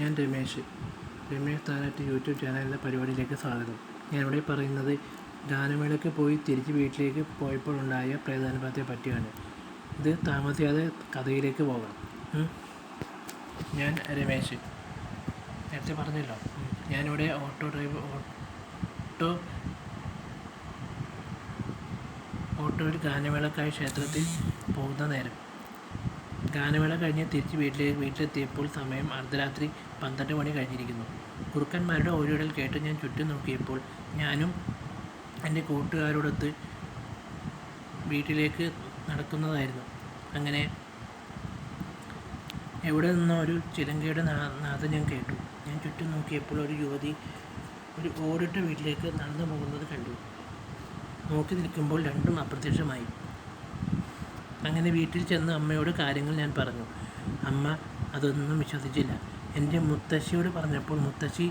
ഞാൻ രമേശ് താനാട്ട് യൂട്യൂബ് ചാനലിൻ്റെ പരിപാടിയിലേക്ക് സ്വാഗതം. ഞാനിവിടെ പറയുന്നത് ഗാനമേളയ്ക്ക് പോയി തിരിച്ച് വീട്ടിലേക്ക് പോയപ്പോഴുണ്ടായ പ്രേതാനുഭവത്തെ പറ്റിയാണ്. ഇത് താമസിയാതെ കഥയിലേക്ക് പോകാം. ഞാൻ രമേശ്, നേരത്തെ പറഞ്ഞല്ലോ. ഞാനിവിടെ ഓട്ടോയിൽ ഗാനമേളക്കായി ക്ഷേത്രത്തിൽ പോകുന്ന നേരം. ഗാനമേള കഴിഞ്ഞ് തിരിച്ച് വീട്ടിലെത്തിയപ്പോൾ സമയം അർദ്ധരാത്രി 12 മണി കഴിഞ്ഞിരിക്കുന്നു. കുറുക്കന്മാരുടെ ഓരിയിടൽ കേട്ട് ഞാൻ ചുറ്റും നോക്കിയപ്പോൾ ഞാനും എൻ്റെ കൂട്ടുകാരോടൊത്ത് വീട്ടിലേക്ക് നടക്കുന്നതായിരുന്നു. അങ്ങനെ എവിടെ നിന്നോ ഒരു ചിലങ്കയുടെ നാദം ഞാൻ കേട്ടു. ഞാൻ ചുറ്റും നോക്കിയപ്പോൾ ഒരു യുവതി ഒരു ഓടിട്ട വീട്ടിലേക്ക് നടന്നു പോകുന്നത് കണ്ടു. നോക്കി നിൽക്കുമ്പോൾ രണ്ടും അപ്രത്യക്ഷമായി. അങ്ങനെ വീട്ടിൽ ചെന്ന് അമ്മയോട് കാര്യങ്ങൾ ഞാൻ പറഞ്ഞു. അമ്മ അതൊന്നും വിശ്വസിച്ചില്ല. എൻ്റെ മുത്തശ്ശിയോട് പറഞ്ഞപ്പോൾ മുത്തശ്ശി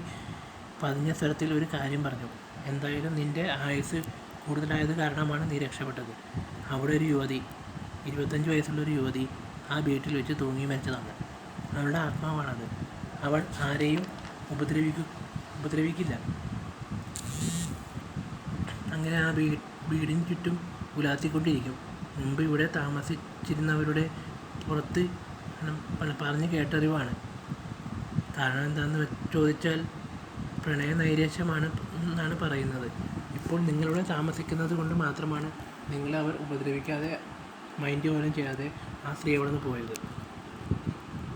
പതിഞ്ഞ സ്വരത്തിൽ ഒരു കാര്യം പറഞ്ഞു. എന്തായാലും നിൻ്റെ ആയുസ് കൂടുതലായത് കാരണമാണ് നീ രക്ഷപ്പെട്ടത്. അവിടെ ഒരു യുവതി, 25 വയസ്സുള്ളൊരു യുവതി ആ വീട്ടിൽ വെച്ച് തൂങ്ങി മരിച്ചതാണ്. അവളുടെ ആത്മാവാണത്. അവൾ ആരെയും ഉപദ്രവിക്കില്ല. അങ്ങനെ ആ വീടിന് ചുറ്റും ഉലാത്തിക്കൊണ്ടിരിക്കും. മുമ്പ് ഇവിടെ താമസിച്ചിരുന്നവരുടെ പുറത്ത് പറഞ്ഞ് കേട്ടറിവാണ്. കാരണം എന്താണെന്ന് ചോദിച്ചാൽ പ്രണയ നൈരാശ്യമാണ് എന്നാണ് പറയുന്നത്. ഇപ്പോൾ നിങ്ങളിവിടെ താമസിക്കുന്നത് കൊണ്ട് മാത്രമാണ് നിങ്ങളെ അവർ ഉപദ്രവിക്കാതെ മൈൻഡ് പോലും ചെയ്യാതെ ആ സ്ത്രീ അവിടെ നിന്ന് പോയത്.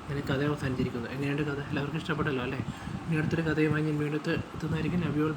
അങ്ങനെ കഥ അവസാനിച്ചിരിക്കുന്നു. എങ്ങനെയുണ്ട് കഥ? എല്ലാവർക്കും ഇഷ്ടപ്പെട്ടല്ലോ അല്ലേ? ഇനി അടുത്തൊരു കഥയുമായി ഞാൻ വീണ്ടും എത്തുന്നതായിരിക്കും. Love you all.